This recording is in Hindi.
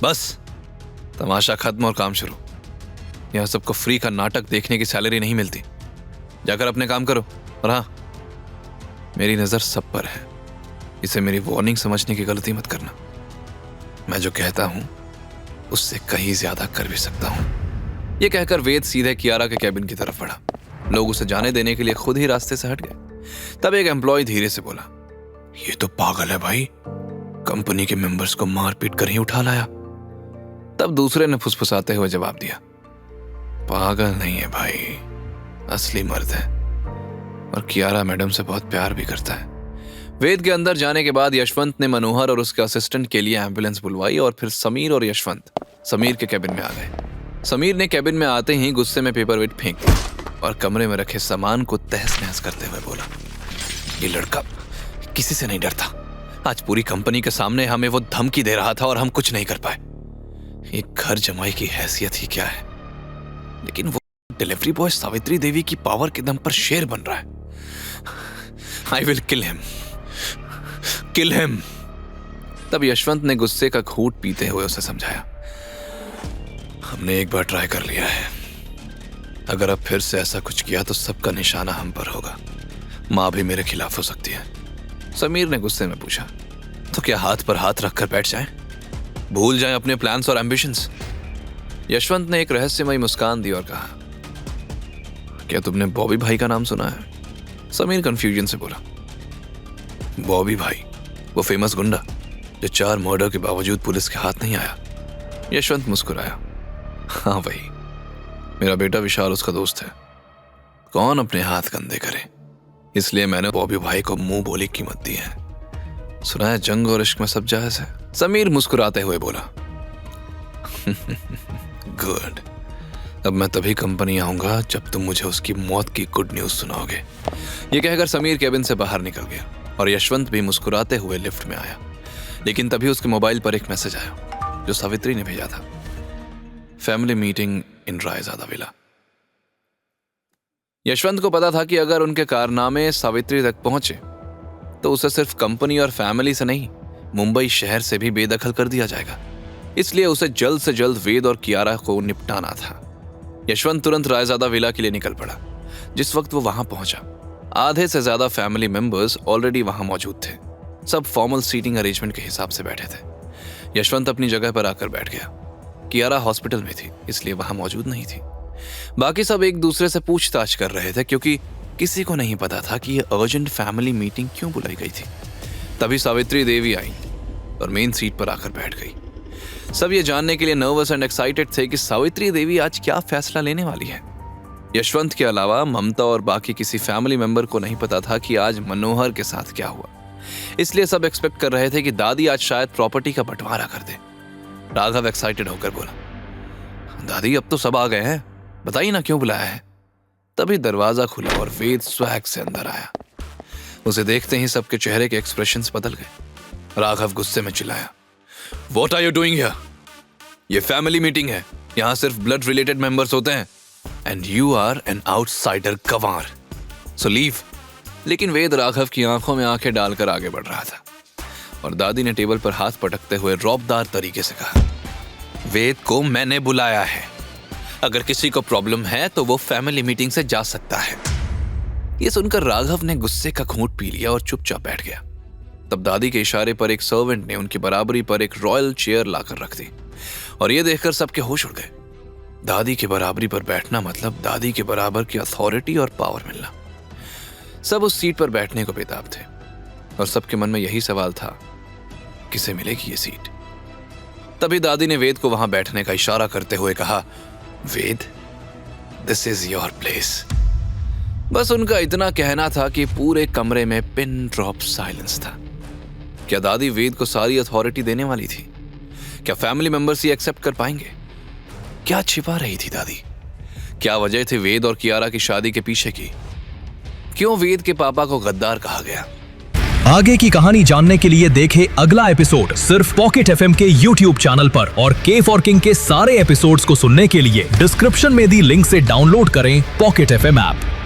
बस तमाशा खत्म और काम शुरू। यहाँ सबको फ्री का नाटक देखने की सैलरी नहीं मिलती। जाकर अपने काम करो। और हाँ, मेरी नजर सब पर है, इसे मेरी वार्निंग समझने की गलती मत करना। मैं जो कहता हूं उससे कहीं ज्यादा कर भी सकता हूं। यह कहकर वेद सीधे कियारा के कैबिन की तरफ बढ़ा। लोग उसे जाने देने के लिए खुद ही रास्ते से हट गए। तब एक एम्प्लॉय धीरे से बोला, ये तो पागल है भाई, कंपनी के मेंबर्स को मार पीट कर ही उठा लाया। तब दूसरे ने फुसफुसाते हुए जवाब दिया, पागल नहीं है भाई, असली मर्द है और कियारा मैडम से बहुत प्यार भी करता है। वेद के अंदर जाने के बाद यशवंत ने मनोहर और उसके असिस्टेंट के लिए एम्बुलेंस बुलवाई और फिर समीर और यशवंत समीर के कैबिन में आ गए। समीर ने कैबिन में आते ही गुस्से में पेपर वेट फेंक दिया और कमरे में रखे सामान को तहस नहस करते हुए बोला, ये लड़का किसी से नहीं डरता। आज पूरी कंपनी के सामने हमें वो धमकी दे रहा था और हम कुछ नहीं कर पाए। एक घर जमाई की हैसियत ही क्या है, लेकिन वो डिलीवरी बॉय सावित्री देवी की पावर के दम पर शेर बन रहा है। I will kill him, kill him. तब यशवंत ने गुस्से का घूंट पीते हुए उसे समझाया, हमने एक बार ट्राई कर लिया है, अगर अब फिर से ऐसा कुछ किया तो सबका निशाना हम पर होगा। मां भी मेरे खिलाफ हो सकती है। समीर ने गुस्से में पूछा, तो क्या हाथ पर हाथ रखकर बैठ जाएं? भूल जाएं अपने प्लान्स और एम्बिशंस? यशवंत ने एक रहस्यमयी मुस्कान दी और कहा, क्या तुमने बॉबी भाई का नाम सुना है? समीर कंफ्यूजन से बोला, बॉबी भाई? वो फेमस गुंडा जो 4 मर्डर के बावजूद पुलिस के हाथ नहीं आया? यशवंत मुस्कुराया, हाँ भाई, मेरा बेटा विशाल उसका दोस्त है। कौन अपने हाथ गंदे करे, इसलिए मैंने बॉबी भाई को मुंह बोली कीमत दी है। सुना है जंग और इश्क में सब जायज है? समीर मुस्कुराते हुए बोला, गुड, अब मैं तभी कंपनी आऊंगा जब तुम मुझे उसकी मौत की गुड न्यूज सुनाओगे। यह कहकर समीर कैबिन से बाहर निकल गया और यशवंत भी मुस्कुराते हुए लिफ्ट में आया। लेकिन तभी उसके मोबाइल पर एक मैसेज आया जो सावित्री ने भेजा था, family meeting in Raizada villa. Yashwant को पता था कि अगर उनके कारनामे सावित्री तक पहुंचे तो उसे सिर्फ कंपनी और फैमिली से नहीं, मुंबई शहर से भी बेदखल कर दिया जाएगा। इसलिए उसे जल्द से जल्द वेद और कियारा को निपटाना था। यशवंत तुरंत रायजादा विला के लिए निकल पड़ा। जिस वक्त वो वहां पहुंचा, आधे से ज्यादा फैमिली मेंबर्स ऑलरेडी वहां मौजूद थे। सब फॉर्मल सीटिंग अरेंजमेंट के हिसाब से बैठे थे। यशवंत अपनी जगह पर आकर बैठ गया। कियारा हॉस्पिटल में थी, इसलिए वहां मौजूद नहीं थी। बाकी सब एक दूसरे से पूछताछ कर रहे थे, क्योंकि किसी को नहीं पता था कि यह अर्जेंट फैमिली मीटिंग क्यों बुलाई गई थी। तभी सावित्री देवी आई और मेन सीट पर आकर बैठ गई। सब ये जानने के लिए नर्वस एंड एक्साइटेड थे कि सावित्री देवी आज क्या फैसला लेने वाली है। यशवंत के अलावा ममता और बाकी किसी फैमिली मेंबर को नहीं पता था कि आज मनोहर के साथ क्या हुआ। इसलिए सब एक्सपेक्ट कर रहे थे कि दादी आज शायद प्रॉपर्टी का बंटवारा कर दे। राघव एक्साइटेड होकर बोला, दादी अब तो सब आ गए हैं, बताइए ना क्यों बुलाया है? तभी दरवाजा खुला और वेद स्वैग से अंदर आया। उसे देखते ही सबके चेहरे के एक्सप्रेशंस बदल गए। राघव गुस्से में चिल्लाया, What are you doing here? ये फैमिली मीटिंग है, यहाँ सिर्फ ब्लड रिलेटेड मेंबर्स होते हैं and you are an outsider Ganwar, so leave। लेकिन वेद राघव की आंखों में आंखें डालकर आगे बढ़ रहा था और दादी ने टेबल पर हाथ पटकते हुए रौबदार तरीके से कहा, वेद को मैंने बुलाया है, अगर किसी को प्रॉब्लम है तो वो फैमिली मीटिंग से जा सकता है। यह सुनकर राघव ने गुस्से का घूंट पी लिया और चुपचाप बैठ गया। तब दादी के इशारे पर एक सर्वेंट ने उनकी बराबरी पर एक रॉयल चेयर लाकर रख दी और यह देखकर सबके होश उड़ गए। दादी की बराबरी पर बैठना मतलब दादी के बराबर की अथॉरिटी और पावर मिलना। सब उस सीट पर बैठने को बेताब थे और सबके मन में यही सवाल था, किसे मिलेगी ये सीट? तभी दादी ने वेद को वहां बैठने का इशारा करते हुए कहा, वेद, दिस इज योर प्लेस। बस उनका इतना कहना था कि पूरे कमरे में पिन ड्रॉप साइलेंस था। क्या दादी वेद को सारी अथॉरिटी देने वाली थी? क्या फैमिली मेंबर्स ये एक्सेप्ट कर पाएंगे? क्या छिपा रही थी दादी? क्या वजह थी वेद और कियारा की शादी के पीछे की? क्यों वेद के पापा को गद्दार कहा गया? आगे की कहानी जानने के लिए देखें अगला एपिसोड सिर्फ पॉकेट एफएम के YouTube चैनल पर और के फॉर किंग के सारे एपिसोड्स को सुनने के लिए डिस्क्रिप्शन में दी लिंक से डाउनलोड करें पॉकेट एफएम ऐप।